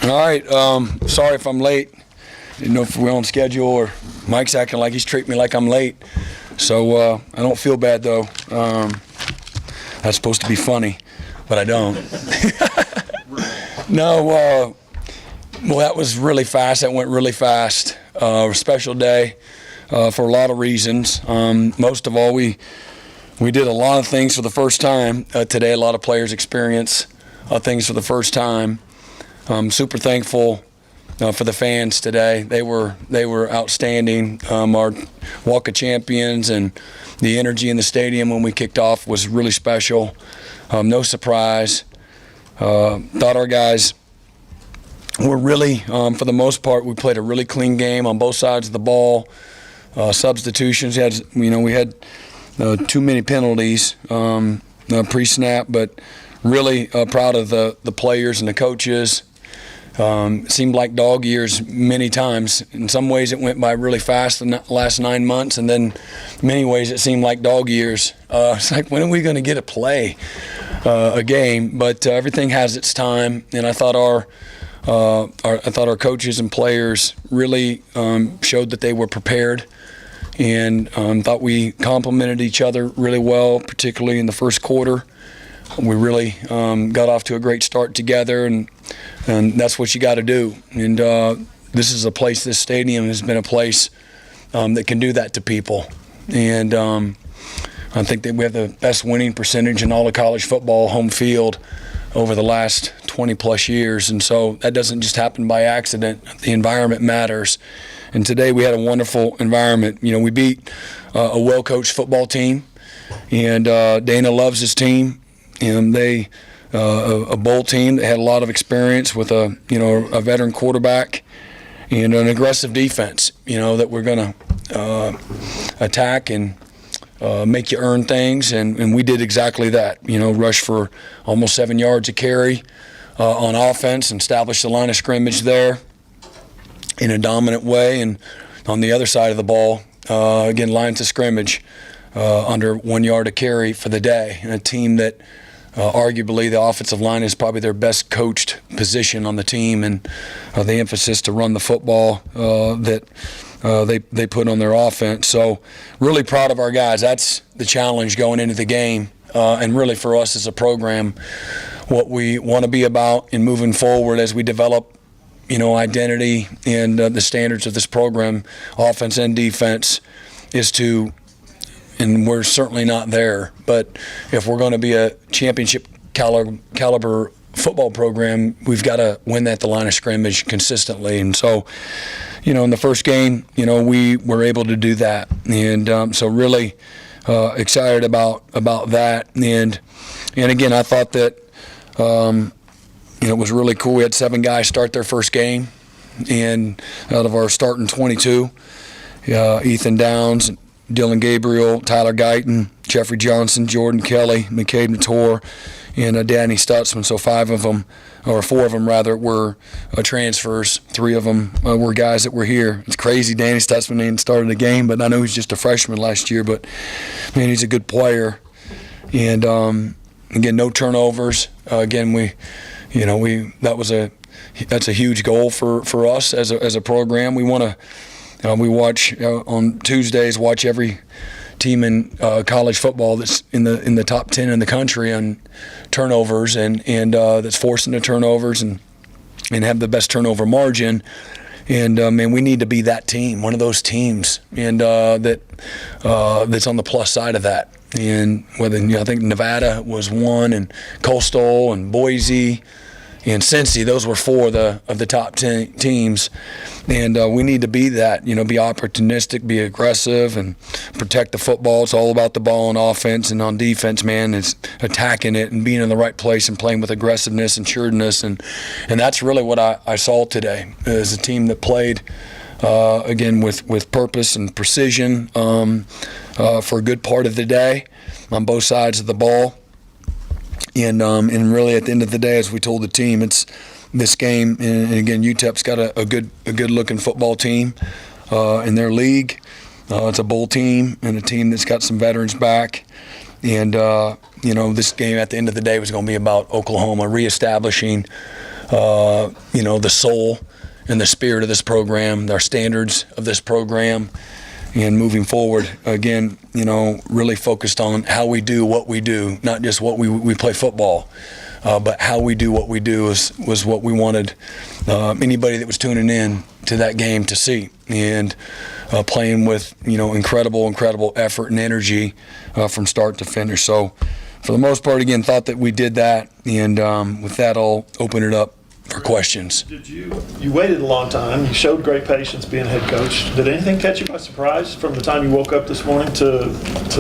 All right. Sorry if I'm late. Didn't know if we're on schedule or Mike's acting like he's treating me like I'm late. So I don't feel bad, though. That's supposed to be funny, but I don't. No, well, that was really fast. That went really fast. A special day for a lot of reasons. Most of all, we did a lot of things for the first time today. A lot of players experience things for the first time. I'm super thankful for the fans today. They were outstanding. Our Walk of Champions and the energy in the stadium when we kicked off was really special. No surprise. Thought our guys were really, for the most part, we played a really clean game on both sides of the ball. Substitutions, we had too many penalties pre-snap, but really proud of the players and the coaches. Seemed like dog years many times. In some ways it went by really fast the last 9 months, and then in many ways it seemed like dog years. It's like, when are we going to get to play a game? But everything has its time, and I thought our coaches and players really showed that they were prepared, and thought we complemented each other really well, particularly in the first quarter. We really got off to a great start together, and that's what you got to do. And this stadium has been a place that can do that to people. And I think that we have the best winning percentage in all of college football, home field, over the last 20-plus years. And so that doesn't just happen by accident. The environment matters. And today we had a wonderful environment. We beat a well-coached football team, and Dana loves his team. And they, a bowl team that had a lot of experience with a veteran quarterback and an aggressive defense, that we're going to attack and make you earn things. And we did exactly that, rush for almost 7 yards a carry on offense and establish the line of scrimmage there in a dominant way. And on the other side of the ball, again, lines of scrimmage under 1 yard a carry for the day. And a team that arguably the offensive line is probably their best coached position on the team, and the emphasis to run the football that they put on their offense. So really proud of our guys. That's the challenge going into the game, and really for us as a program, what we want to be about in moving forward as we develop identity and the standards of this program, offense and defense, is to, and we're certainly not there, but if we're going to be a championship caliber football program, we've got to win at the line of scrimmage consistently. And so, in the first game, we were able to do that. And so really excited about that. And again, I thought that, it was really cool. We had 7 guys start their first game, and out of our starting 22, Ethan Downs, Dylan Gabriel, Tyler Guyton, Jeffrey Johnson, Jordan Kelly, McCabe Nator, and Danny Stutzman. So 4 of them were transfers. 3 of them were guys that were here. It's crazy. Danny Stutzman didn't start the game, but I know he's just a freshman last year. But man, he's a good player. And again, no turnovers. Again, that's a huge goal for us as a program. We want to. We watch on Tuesdays. Watch every team in college football that's in the top 10 in the country on turnovers and that's forcing the turnovers and have the best turnover margin. And man, we need to be that team, one of those teams, and that's on the plus side of that. And I think Nevada was one, and Coastal and Boise and Cincy, those were 4 of the top 10 teams. And we need to be that, be opportunistic, be aggressive, and protect the football. It's all about the ball on offense, and on defense, man, it's attacking it and being in the right place and playing with aggressiveness and sureness. And that's really what I saw today, is a team that played, again, with purpose and precision for a good part of the day on both sides of the ball. And really, at the end of the day, as we told the team, it's this game. And again, UTEP's got a good looking football team in their league. It's a bowl team and a team that's got some veterans back. And this game at the end of the day was going to be about Oklahoma reestablishing the soul and the spirit of this program, our standards of this program, and moving forward, again, really focused on how we do what we do, not just what we play football, but how we do what we do was what we wanted anybody that was tuning in to that game to see. And playing with, incredible effort and energy from start to finish. So for the most part, again, thought that we did that. And with that, I'll open it up for questions. You waited a long time. You showed great patience being head coach. Did anything catch you by surprise from the time you woke up this morning to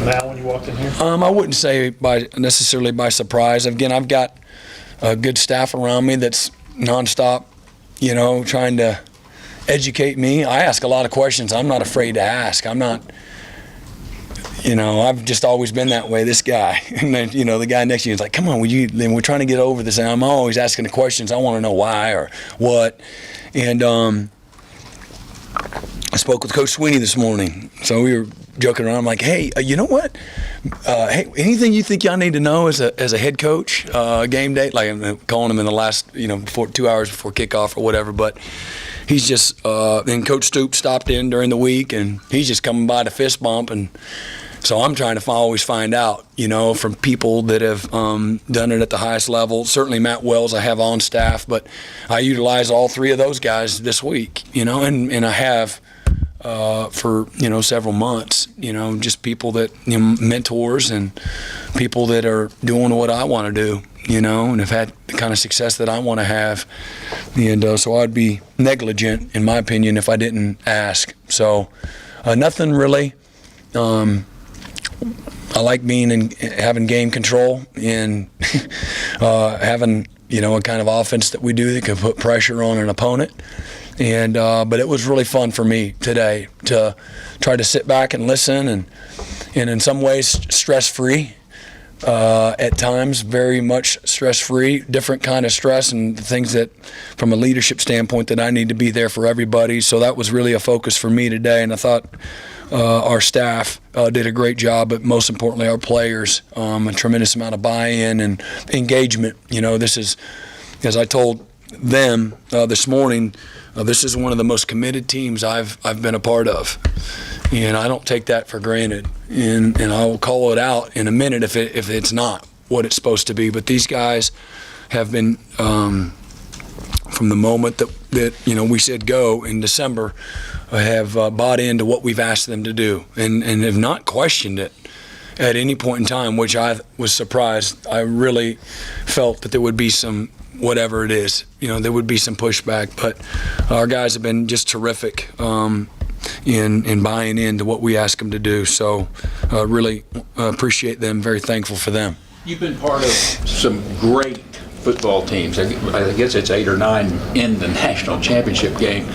now when you walked in here? I wouldn't say necessarily by surprise. Again, I've got a good staff around me that's nonstop, trying to educate me. I ask a lot of questions. I'm not afraid to ask. I'm not, I've just always been that way, this guy. And then, the guy next to you is like, come on, then we're trying to get over this. And I'm always asking the questions. I want to know why or what. And I spoke with Coach Sweeney this morning. So we were joking around. I'm like, hey, you know what? Hey, anything you think y'all need to know as a head coach, game day? Like I'm calling him in the last, before 2 hours before kickoff or whatever. But he's just, and Coach Stoops stopped in during the week, and he's just coming by to fist bump. And so I'm trying to always find out, from people that have done it at the highest level. Certainly Matt Wells I have on staff, but I utilize all three of those guys this week, and I have for, several months, just people that, mentors and people that are doing what I want to do, and have had the kind of success that I want to have. And so I'd be negligent, in my opinion, if I didn't ask. So nothing really. I like having game control and having, a kind of offense that we do that can put pressure on an opponent. And but it was really fun for me today to try to sit back and listen, and in some ways stress-free. At times, very much stress-free, different kind of stress, and the things that, from a leadership standpoint, that I need to be there for everybody. So that was really a focus for me today, and I thought our staff did a great job, but most importantly, our players, a tremendous amount of buy-in and engagement. This is, as I told them this morning, this is one of the most committed teams I've been a part of. And I don't take that for granted, and I'll call it out in a minute if it's not what it's supposed to be. But these guys have been, from the moment that we said go in December, have bought into what we've asked them to do, and have not questioned it at any point in time, which I was surprised. I really felt that there would be some, whatever it is, there would be some pushback. But our guys have been just terrific. In buying into what we ask them to do. So really appreciate them, very thankful for them. You've been part of some great football teams. I guess it's 8 or 9 in the national championship game.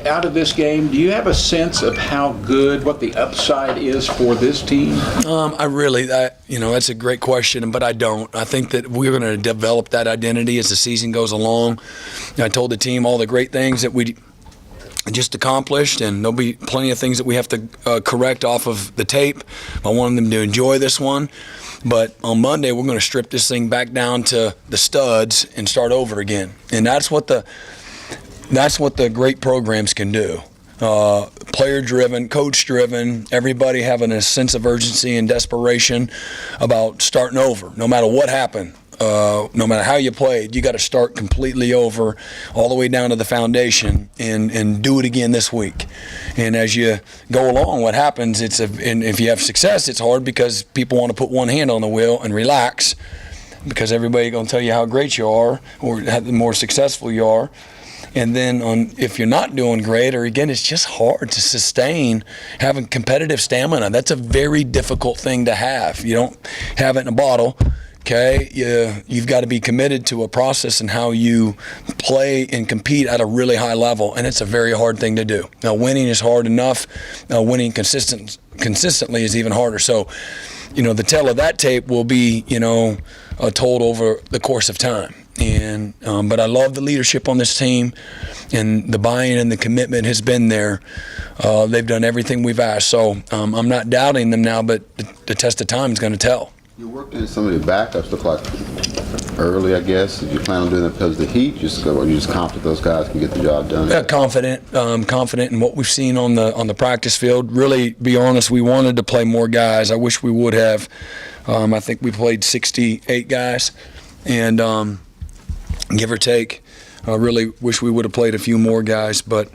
Out of this game, do you have a sense of how good, what the upside is for this team? That's a great question, but I don't. I think that we're going to develop that identity as the season goes along. I told the team all the great things that we just accomplished, and there'll be plenty of things that we have to correct off of the tape. I want them to enjoy this one, but on Monday we're going to strip this thing back down to the studs and start over again. And that's what the great programs can do. Player-driven, coach-driven, everybody having a sense of urgency and desperation about starting over, no matter what happened. No matter how you played, you got to start completely over, all the way down to the foundation, and do it again this week. And as you go along, what happens? And if you have success, it's hard because people want to put one hand on the wheel and relax, because everybody's going to tell you how great you are or how more successful you are. And then if you're not doing great, or again, it's just hard to sustain having competitive stamina. That's a very difficult thing to have. You don't have it in a bottle. Okay, you've got to be committed to a process and how you play and compete at a really high level, and it's a very hard thing to do. Now, winning is hard enough. Winning consistently is even harder. So, the tale of that tape will be, told over the course of time. And but I love the leadership on this team, and the buy-in and the commitment has been there. They've done everything we've asked. So I'm not doubting them now, but the test of time is going to tell. You worked in some of the backups, look like early, I guess? Did you plan on doing that because of the heat? Or you just confident those guys can get the job done? Confident in what we've seen on the practice field. Really, be honest, we wanted to play more guys. I wish we would have. I think we played 68 guys, and give or take. I really wish we would have played a few more guys, but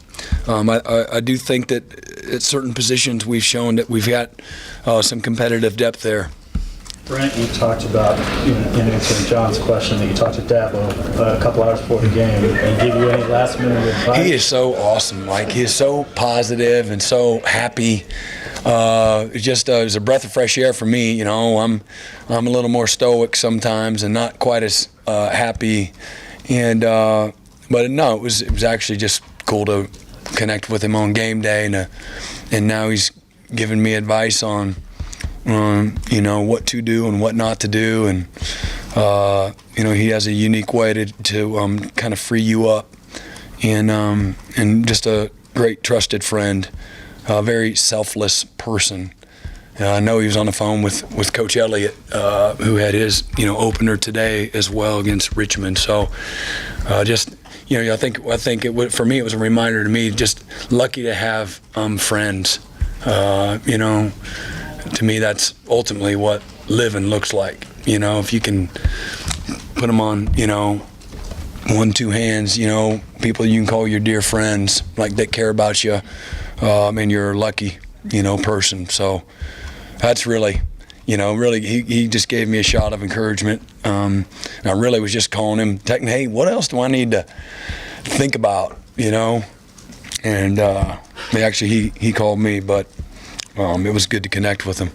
I do think that at certain positions we've shown that we've got some competitive depth there. Brent, you talked about, in answering John's question, that you talked to Dabo a couple hours before the game. Did he give you any last-minute advice? He is so awesome, Mike. He is so positive and so happy. It was a breath of fresh air for me. I'm a little more stoic sometimes and not quite as happy. But no, it was actually just cool to connect with him on game day, and now he's giving me advice on what to do and what not to do, and he has a unique way to kind of free you up, and just a great trusted friend, a very selfless person. I know he was on the phone with Coach Elliott, who had his opener today as well against Richmond. So I think for me it was a reminder to me, just lucky to have friends. To me, that's ultimately what living looks like. If you can put them on, 1-2 hands, people you can call your dear friends, like that care about you, and you're a lucky, person. So that's really, he just gave me a shot of encouragement. And I really was just calling him, hey, what else do I need to think about, And he called me, but it was good to connect with him.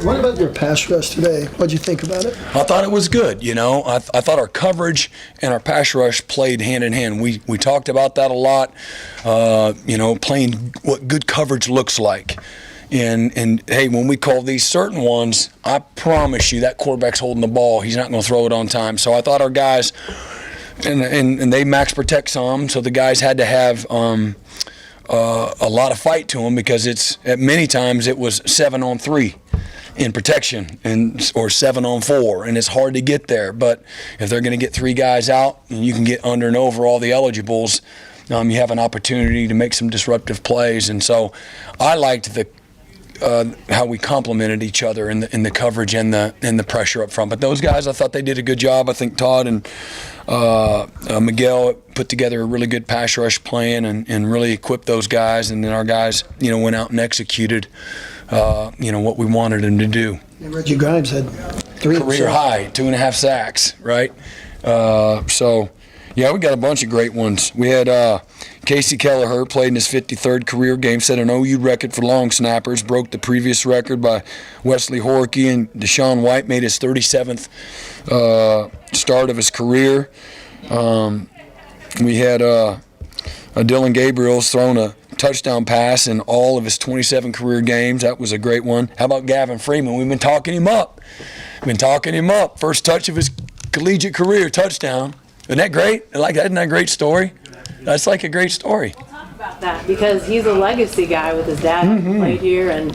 What about your pass rush today? What'd you think about it? I thought it was good. I thought our coverage and our pass rush played hand in hand. We talked about that a lot. Playing what good coverage looks like. And hey, when we call these certain ones, I promise you that quarterback's holding the ball. He's not going to throw it on time. So I thought our guys, and they max protect some, so the guys had to have a lot of fight to them, because many times it was 7-on-3 in protection or 7-on-4, and it's hard to get there. But if they're going to get 3 guys out and you can get under and over all the eligibles, you have an opportunity to make some disruptive plays. And so I liked how we complemented each other in the coverage and the pressure up front. But those guys, I thought they did a good job. I think Todd and Miguel put together a really good pass rush plan and really equipped those guys. And then our guys, went out and executed, what we wanted them to do. And Reggie Grimes had 3 career high, 2.5 sacks, right? We got a bunch of great ones. We had Casey Kelleher played in his 53rd career game, set an OU record for long snappers, broke the previous record by Wesley Horkey, and Deshaun White made his 37th start of his career. We had Dylan Gabriel's thrown a touchdown pass in all of his 27 career games. That was a great one. How about Gavin Freeman? We've been talking him up. First touch of his collegiate career, touchdown. Isn't that great? Isn't that a great story? That's like a great story. We'll talk about that, because he's a legacy guy with his dad who played here and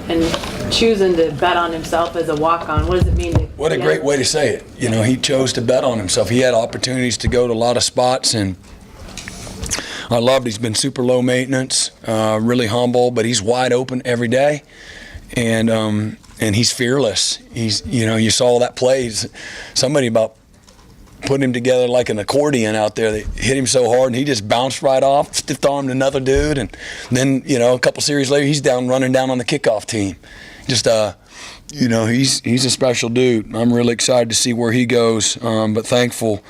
choosing to bet on himself as a walk-on. What does it mean to What a great way to say it. He chose to bet on himself. He had opportunities to go to a lot of spots, and I loved he's been super low maintenance, really humble, but he's wide open every day, and he's fearless. He's you saw that play. Somebody about put him together like an accordion out there. They hit him so hard, and he just bounced right off, stiff-armed another dude, and then, a couple series later, he's running down on the kickoff team. Just, he's a special dude. I'm really excited to see where he goes, but thankful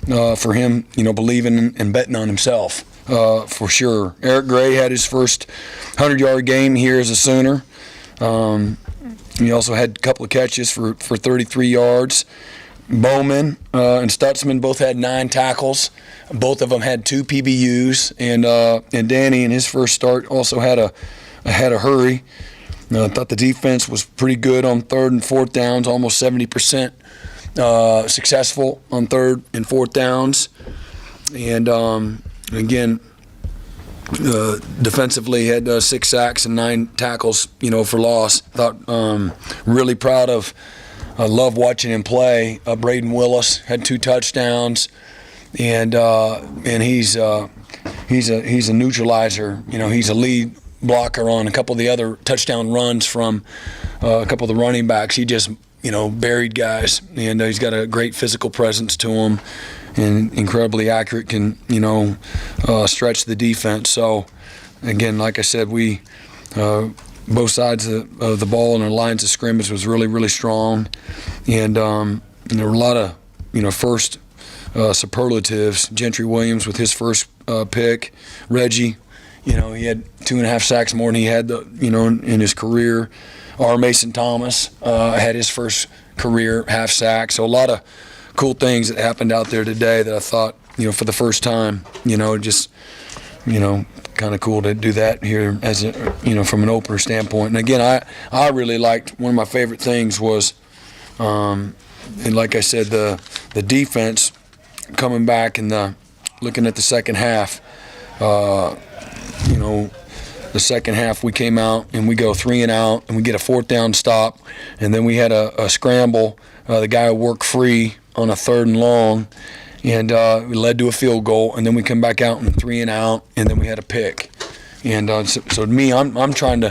for him, believing and betting on himself, for sure. Eric Gray had his first 100-yard game here as a Sooner. He also had a couple of catches for 33 yards. Bowman and Stutzman both had 9 tackles. Both of them had 2 PBUs, and Danny in his first start also had a hurry. I thought the defense was pretty good on 3rd and 4th downs, almost 70% successful on 3rd and 4th downs. And again, defensively had 6 sacks and 9 tackles, for loss. Thought really proud of I love watching him play. Braden Willis had 2 touchdowns, and he's a neutralizer. He's a lead blocker on a couple of the other touchdown runs from a couple of the running backs. He just buried guys, and he's got a great physical presence to him, and incredibly accurate. Can stretch the defense. So again, like I said, we both sides of the ball and our lines of scrimmage was really, really strong, and there were a lot of first superlatives. Gentry Williams with his first pick, Reggie. He had 2.5 sacks more than he had in his career. R. Mason Thomas had his first career half sack. So a lot of cool things that happened out there today that I thought, for the first time, just, kind of cool to do that here as a, from an opener standpoint. And again, I really liked, one of my favorite things was, and like I said, the defense coming back and looking at the second half. The second half we came out and we go 3 and out and we get a 4th down stop, and then we had a scramble. The guy worked free on a 3rd and long, and it led to a field goal, and then we come back out and 3 and out, and then we had a pick. And so to me, we're trying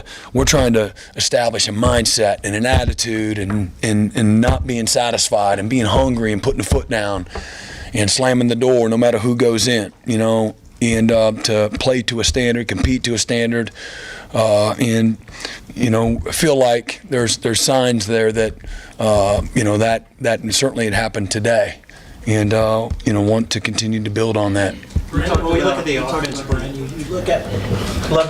to establish a mindset and an attitude and not being satisfied and being hungry and putting the foot down and slamming the door no matter who goes in, and to play to a standard, compete to a standard, and feel like there's signs there that that certainly had happened today, and want to continue to build on that. When we look at the offense, Brian, you look at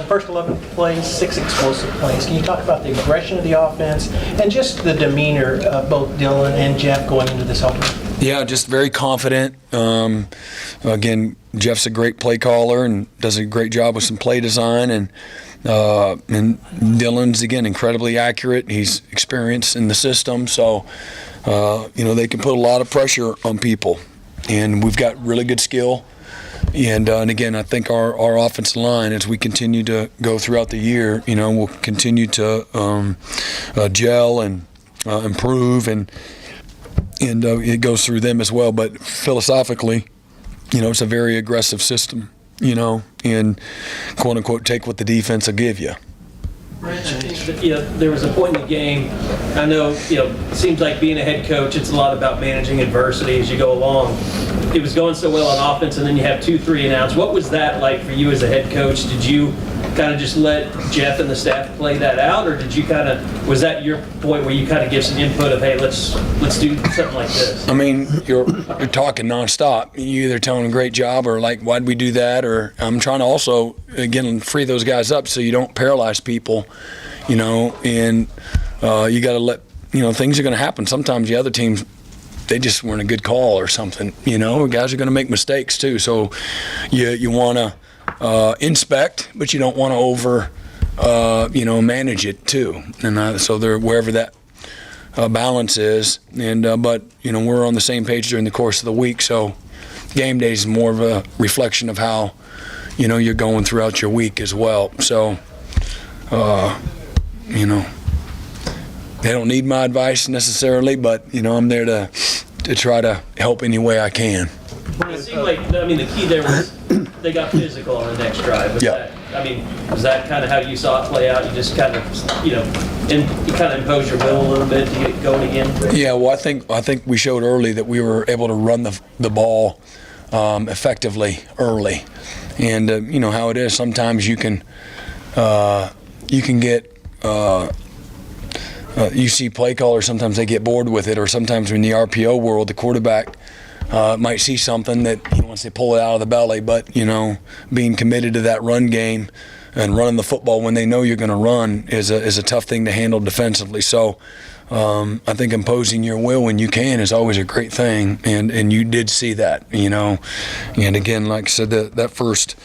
first 11 plays, 6 explosive plays. Can you talk about the aggression of the offense and just the demeanor of both Dylan and Jeff going into this opener? Yeah, just very confident. Again, Jeff's a great play caller and does a great job with some play design, and Dylan's again incredibly accurate. He's experienced in the system, so they can put a lot of pressure on people, and we've got really good skill. And again, I think our offensive line, as we continue to go throughout the year, will continue to gel and improve, and it goes through them as well. But philosophically, it's a very aggressive system, and quote unquote take what the defense will give you. Brent, I think there was a point in the game. I know, it seems like being a head coach, it's a lot about managing adversity as you go along. It was going so well on offense, and then you have 2 3 and outs. What was that like for you as a head coach? Did you kind of just let Jeff and the staff play that out, or did you was that your point where you kind of give some input of, hey, let's do something like this? I mean, you're talking nonstop. You either telling them great job or like, why'd we do that? Or I'm trying to also, again, free those guys up so you don't paralyze people, and you got to let, things are going to happen. Sometimes the other teams, they just weren't a good call or something, guys are going to make mistakes too. So you want to inspect, but you don't want to over, manage it too. And so they're wherever that balance is. And but we're on the same page during the course of the week. So game day is more of a reflection of how you're going throughout your week as well. So they don't need my advice necessarily, but I'm there to try to help any way I can. It seemed like, the key there was they got physical on the next drive. Was that kind of how you saw it play out? You just kind of, you kind of imposed your will a little bit to get going again? Yeah, well, I think we showed early that we were able to run the ball effectively early. And how it is, sometimes you can get you see play callers, sometimes they get bored with it, or sometimes in the RPO world, the quarterback might see something that he wants to pull it out of the belly, but being committed to that run game and running the football when they know you're going to run is a tough thing to handle defensively. So I think imposing your will when you can is always a great thing, and you did see that, And again, like I said, that first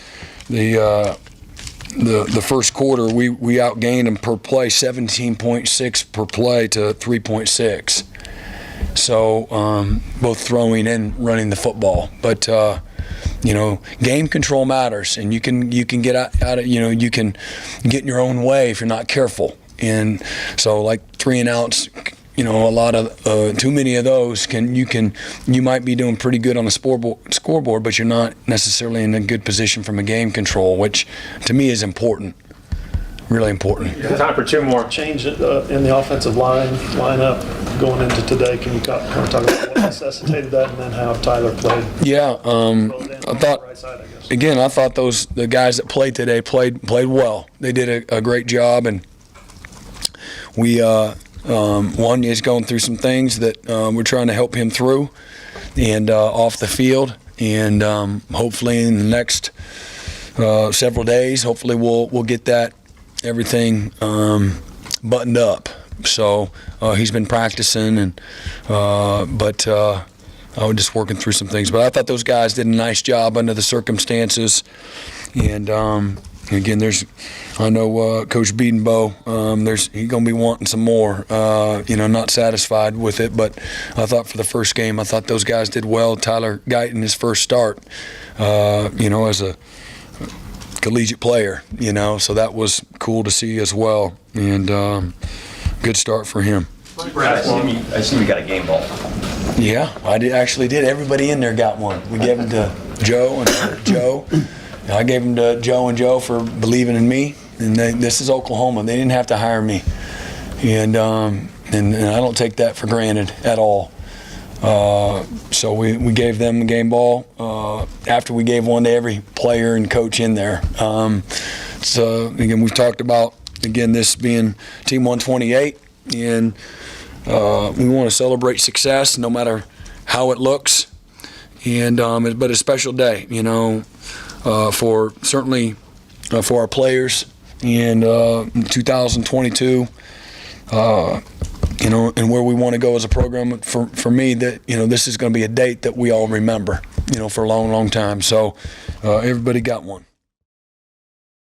the first quarter, we outgained them per play 17.6 per play to 3.6. So both throwing and running the football, but game control matters, and you can get out of you can get in your own way if you're not careful. And so like 3 and outs, a lot of too many of those you might be doing pretty good on the scoreboard, but you're not necessarily in a good position from a game control, which to me is important, really important. Time for 2 more. Change in the offensive lineup going into today. Can you kind of talk about what necessitated that, and then how Tyler played? Yeah, I thought. Right side, I guess. Again, I thought the guys that played today played well. They did a great job, and we one is going through some things that we're trying to help him through, and off the field, and hopefully in the next several days, hopefully we'll get that everything buttoned up. So he's been practicing, and but I was just working through some things. But I thought those guys did a nice job under the circumstances, and again, I know Coach Biedenbow, he's going to be wanting some more, not satisfied with it, but I thought for the first game, I thought those guys did well. Tyler Guyton, his first start, as a collegiate player, so that was cool to see as well, and good start for him. I assume you got a game ball. Yeah, I actually did. Everybody in there got one. We gave them to Joe and Joe. I gave them to Joe and Joe for believing in me. And this is Oklahoma. They didn't have to hire me, and I don't take that for granted at all. So we gave them the game ball after we gave one to every player and coach in there. So again, we've talked about this being Team 128, and we want to celebrate success no matter how it looks. And but a special day, for certainly for our players in 2022. And where we want to go as a program. For me, that this is going to be a date that we all remember, for a long, long time. So everybody got one.